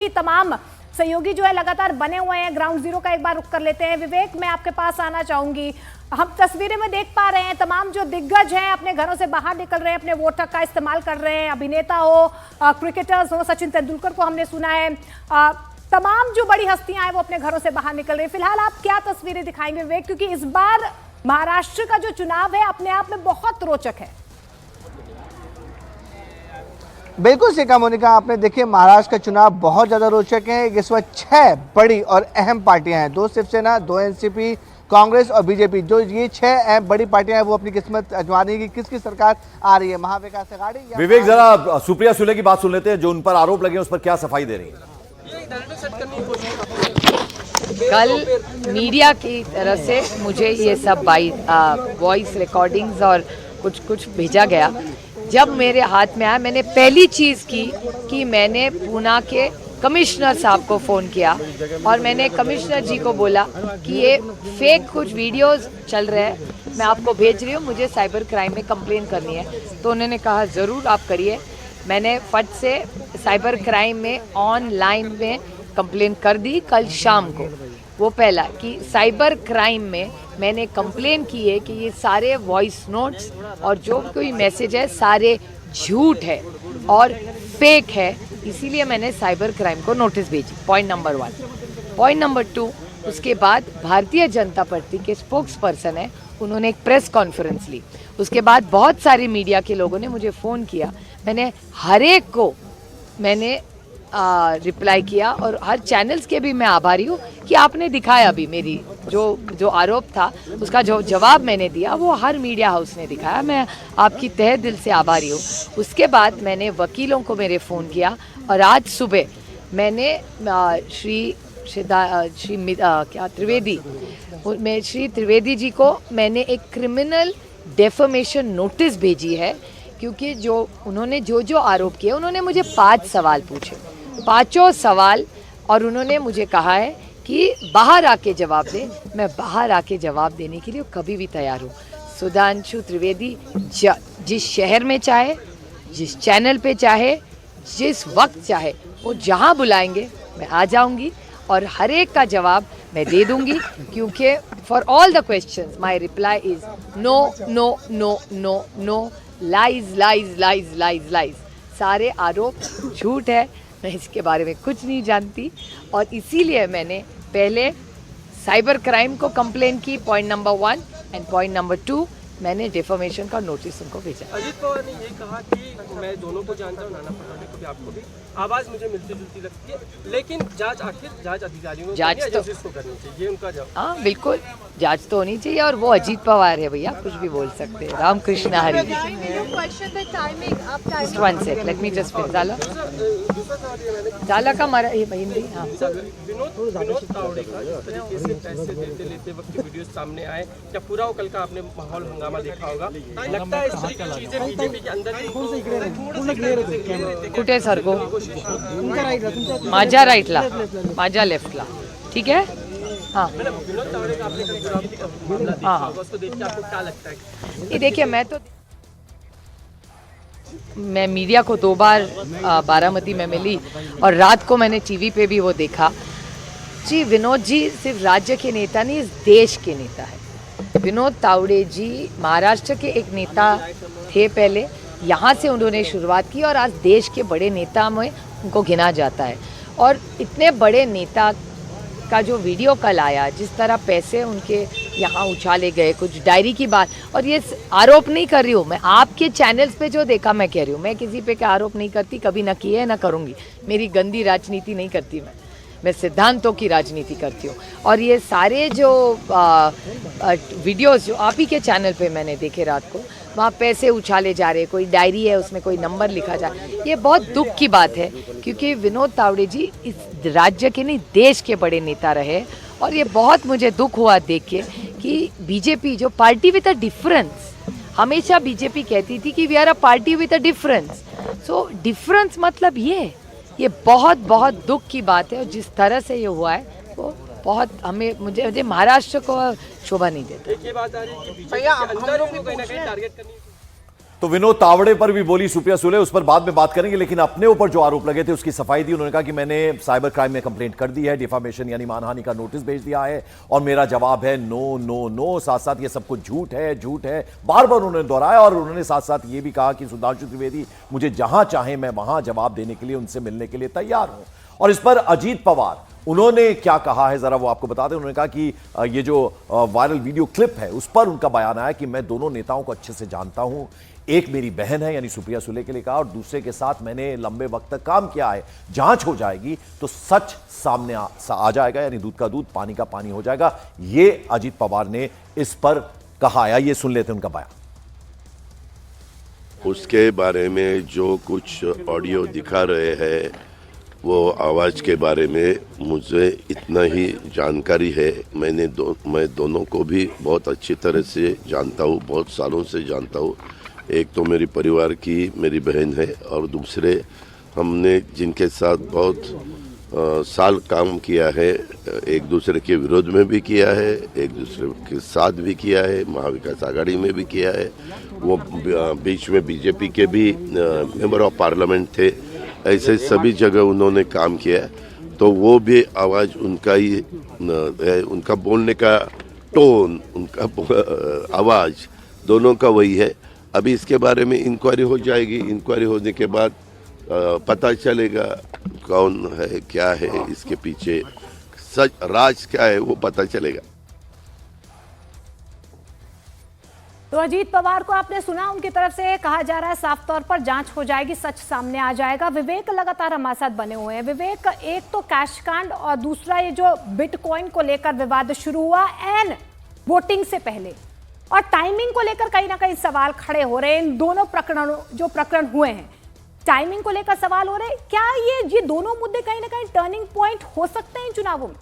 तमाम सहयोगी जो है लगातार बने हुए हैं। ग्राउंड जीरो का एक बार रुक कर लेते हैं। विवेक, मैं आपके पास आना चाहूंगी। हम तस्वीरें में देख पा रहे हैं तमाम जो दिग्गज हैं अपने घरों से बाहर निकल रहे हैं, अपने वोट हक का इस्तेमाल कर रहे हैं। अभिनेता हो, क्रिकेटर्स हो, सचिन तेंदुलकर को हमने सुना है। तमाम जो बड़ी हस्तियां हैं वो अपने घरों से बाहर निकल रही है। फिलहाल आप क्या तस्वीरें दिखाएंगे विवेक, क्योंकि इस बार महाराष्ट्र का जो चुनाव है अपने आप में बहुत रोचक है। बिल्कुल शिखा मोनिका, आपने देखिए महाराष्ट्र का चुनाव बहुत ज़्यादा रोचक है। इस वक्त 6 बड़ी और अहम पार्टियां हैं, 2 शिवसेना, 2 एनसीपी, कांग्रेस और बीजेपी। जो ये 6 बड़ी पार्टियां हैं वो अपनी किस्मत आजमा रही है कि किसकी सरकार आ रही है, महाविकास अघाड़ी। विवेक, जरा सुप्रिया सुले की बात सुन लेते हैं, जो उन पर आरोप लगे उस पर क्या सफाई दे रही है। कल मीडिया की तरफ से मुझे ये सब वॉइस रिकॉर्डिंग्स और कुछ भेजा गया। जब मेरे हाथ में आया, मैंने पहली चीज़ की कि मैंने पूना के कमिश्नर साहब को फ़ोन किया और मैंने कमिश्नर जी को बोला कि ये फेक कुछ वीडियोस चल रहे हैं, मैं आपको भेज रही हूँ, मुझे साइबर क्राइम में कंप्लेन करनी है। तो उन्होंने कहा ज़रूर आप करिए। मैंने फट से साइबर क्राइम में ऑनलाइन में कंप्लेन कर दी कल शाम को। वो पहला कि साइबर क्राइम में मैंने कंप्लेन की है कि ये सारे वॉइस नोट्स और जो कोई मैसेज है सारे झूठ है और फेक है, इसीलिए मैंने साइबर क्राइम को नोटिस भेजी। Point number 1। पॉइंट नंबर 2, उसके बाद भारतीय जनता पार्टी के स्पोक्स पर्सन है, उन्होंने एक प्रेस कॉन्फ्रेंस ली। उसके बाद बहुत सारे मीडिया के लोगों ने मुझे फ़ोन किया, मैंने हर एक को रिप्लाई किया और हर चैनल्स के भी मैं आभारी हूँ कि आपने दिखाया भी मेरी जो आरोप था उसका जो जवाब मैंने दिया वो हर मीडिया हाउस ने दिखाया। मैं आपकी तहे दिल से आभारी हूँ। उसके बाद मैंने वकीलों को मेरे फ़ोन किया और आज सुबह मैंने श्री त्रिवेदी जी को मैंने एक क्रिमिनल डेफमेशन नोटिस भेजी है, क्योंकि जो उन्होंने जो आरोप किए, उन्होंने मुझे 5 सवाल पूछे, 5 सवाल, और उन्होंने मुझे कहा है कि बाहर आके जवाब दे। मैं बाहर आके जवाब देने के लिए कभी भी तैयार हूँ। सुधांशु त्रिवेदी जिस शहर में चाहे, जिस चैनल पे चाहे, जिस वक्त चाहे, वो जहाँ बुलाएंगे मैं आ जाऊँगी और हर एक का जवाब मैं दे दूँगी, क्योंकि for all the questions my reply is no no no no no, lies lies lies lies lies. सारे आरोप झूठ है, मैं इसके बारे में कुछ नहीं जानती और इसीलिए मैंने पहले साइबर क्राइम को कंप्लेन की, point number 1, and point number 2 मैंने डिफॉर्मेशन का नोटिस उनको भेजा। अजीत पवार ने ये कहा कि मैं दोनों को जानता हूँ, नाना पटोले को भी, आपको भी, आवाज़ मुझे मिलती जुलती लगती है, लेकिन जांच आखिर जांच अधिकारियों को करनी चाहिए, उनका जवाब। हाँ बिल्कुल, जांच तो होनी चाहिए और वो अजीत पवार है भैया, कुछ भी बोल सकते हैं। Ramkrishna Hari. One sec, let me just जाला का मारा ये हिंदी। हाँ, विनोद तावड़े का इस तरीके से पैसे लेते वक्त वीडियो सामने आए, क्या पूरा कल का आपने माहौल हंगामा देखा होगा? लगता है इस तरीके की चीजें बीजेपी के अंदर कुठे सरको माझ्या राईटला, माझ्या लेफ्टला, ठीक है। हाँ हाँ, ये देखिए, मैं मीडिया को 2 बार बारामती में मिली और रात को मैंने टीवी पे भी वो देखा। जी, विनोद जी सिर्फ राज्य के नेता नहीं, इस देश के नेता है। विनोद तावड़े जी महाराष्ट्र के एक नेता थे पहले, यहाँ से उन्होंने शुरुआत की और आज देश के बड़े नेता में उनको गिना जाता है। और इतने बड़े नेता का जो वीडियो कल आया, जिस तरह पैसे उनके यहाँ उछाले गए, कुछ डायरी की बात, और ये आरोप नहीं कर रही हूँ मैं, आपके चैनल्स पे जो देखा मैं कह रही हूँ, मैं किसी पे का आरोप नहीं करती, कभी ना की है ना करूँगी। मेरी गंदी राजनीति नहीं करती मैं सिद्धांतों की राजनीति करती हूँ। और ये सारे जो वीडियोस जो आप ही के चैनल पे मैंने देखे रात को, वहाँ पैसे उछाले जा रहे, कोई डायरी है उसमें कोई नंबर लिखा जा रहा है, ये बहुत दुख की बात है, क्योंकि विनोद तावड़े जी इस राज्य के नहीं देश के बड़े नेता रहे। और ये बहुत मुझे दुख हुआ देख के कि बीजेपी जो पार्टी विद अ डिफरेंस, हमेशा बीजेपी कहती थी कि we are a party with a difference. So difference मतलब ये बहुत बहुत दुख की बात है। और जिस तरह से ये हुआ है वो बहुत मुझे महाराष्ट्र को शोभा नहीं देता। एक ये बात आ रही है कि भैया अंदर को कहीं ना कहीं टारगेट करनी तो विनोद तावड़े पर भी बोली सुप्रिया सुले, उस पर बाद में बात करेंगे, लेकिन अपने ऊपर जो आरोप लगे थे उसकी सफाई दी। उन्होंने कहा कि मैंने साइबर क्राइम में कंप्लेंट कर दी है, डिफामेशन यानी मानहानि का नोटिस भेज दिया है और मेरा जवाब है नो नो नो। साथ साथ ये सब कुछ झूठ है, झूठ है, बार बार उन्होंने दोहराया। और उन्होंने साथ साथ ये भी कहा कि सुधांशु त्रिवेदी मुझे जहां चाहे मैं वहां जवाब देने के लिए, उनसे मिलने के लिए तैयार हूं। और इस पर अजीत पवार उन्होंने क्या कहा है जरा वो आपको बता दें। उन्होंने कहा कि ये जो वायरल वीडियो क्लिप है उस पर उनका बयान आया कि मैं दोनों नेताओं को अच्छे से जानता हूं, एक मेरी बहन है यानी सुप्रिया सुले के लिए कहा, और दूसरे के साथ मैंने लंबे वक्त तक काम किया है। जांच हो जाएगी तो सच सामने आ जाएगा, यानी दूध का दूध पानी का पानी हो जाएगा। ये अजीत पवार ने इस पर कहा। या ये सुन लेते हैं उनका बयान। उसके बारे में जो कुछ ऑडियो दिखा रहे हैं वो आवाज़ के बारे में मुझे इतना ही जानकारी है। मैं दोनों को भी बहुत अच्छी तरह से जानता हूँ, बहुत सालों से जानता हूँ। एक तो मेरी परिवार की मेरी बहन है और दूसरे हमने जिनके साथ बहुत साल काम किया है, एक दूसरे के विरोध में भी किया है, एक दूसरे के साथ भी किया है, महाविकास आघाड़ी में भी किया है। वो बीच में बीजेपी के भी मेंबर ऑफ पार्लियामेंट थे। ऐसे सभी जगह उन्होंने काम किया, तो वो भी आवाज़ उनका ही है, उनका बोलने का टोन, उनका आवाज़ दोनों का वही है। अभी इसके बारे में इंक्वायरी हो जाएगी, इंक्वायरी होने के बाद पता चलेगा कौन है, क्या है इसके पीछे, सच राज क्या है वो पता चलेगा। तो अजीत पवार को आपने सुना, उनकी तरफ से कहा जा रहा है साफ तौर पर जांच हो जाएगी, सच सामने आ जाएगा। विवेक लगातार हमारे साथ बने हुए हैं। विवेक, एक तो कैश कांड और दूसरा ये जो बिटकॉइन को लेकर विवाद शुरू हुआ एंड वोटिंग से पहले, और टाइमिंग को लेकर कहीं ना कहीं सवाल खड़े हो रहे हैं। इन दोनों प्रकरण हुए हैं, टाइमिंग को लेकर सवाल हो रहे हैं। क्या ये दोनों मुद्दे कहीं ना कहीं टर्निंग पॉइंट हो सकते हैं चुनावों में?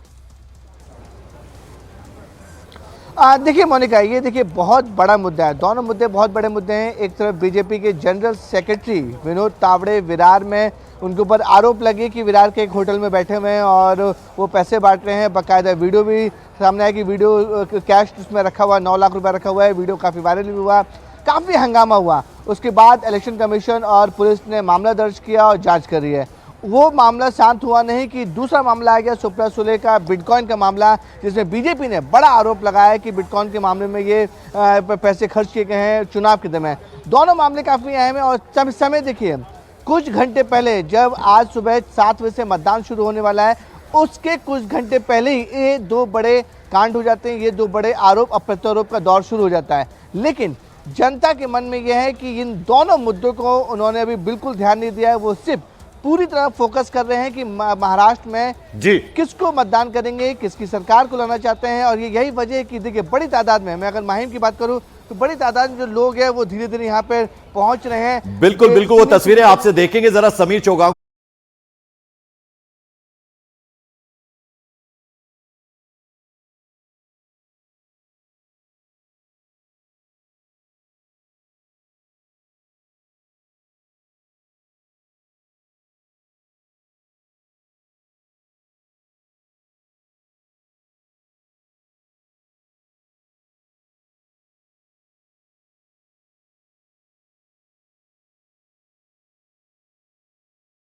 देखिए मोनिका, ये देखिए बहुत बड़ा मुद्दा है। दोनों मुद्दे बहुत बड़े मुद्दे हैं। एक तरफ बीजेपी के जनरल सेक्रेटरी विनोद तावड़े विरार में, उनके ऊपर आरोप लगे कि विरार के एक होटल में बैठे हुए हैं और वो पैसे बांट रहे हैं। बाकायदा वीडियो भी सामने आया कि वीडियो कैश उसमें रखा हुआ, 9 लाख रुपया रखा हुआ है। वीडियो काफ़ी वायरल भी हुआ, काफ़ी हंगामा हुआ। उसके बाद इलेक्शन कमीशन और पुलिस ने मामला दर्ज किया और जाँच कर रही है। वो मामला शांत हुआ नहीं कि दूसरा मामला आ गया सुप्रिया सुले का, बिटकॉइन का मामला, जिसमें बीजेपी ने बड़ा आरोप लगाया कि बिटकॉइन के मामले में ये पैसे खर्च किए गए हैं चुनाव के दौरान। दोनों मामले काफ़ी अहम हैं। और समय देखिए, कुछ घंटे पहले जब आज सुबह 7 बजे से मतदान शुरू होने वाला है, उसके कुछ घंटे पहले ही ये दो बड़े कांड हो जाते हैं, ये दो बड़े आरोप और प्रत्यारोप का दौर शुरू हो जाता है। लेकिन जनता के मन में यह है कि इन दोनों मुद्दों को उन्होंने अभी बिल्कुल ध्यान नहीं दिया है। वो सिर्फ पूरी तरह फोकस कर रहे हैं कि महाराष्ट्र में किसको मतदान करेंगे, किसकी सरकार को लाना चाहते हैं। और ये यही वजह है कि देखिए बड़ी तादाद में, मैं अगर माहिम की बात करूं तो बड़ी तादाद में जो लोग हैं वो धीरे धीरे यहाँ पे पहुंच रहे हैं। बिल्कुल बिल्कुल, वो तस्वीरें आपसे देखेंगे जरा समीर चौगांव।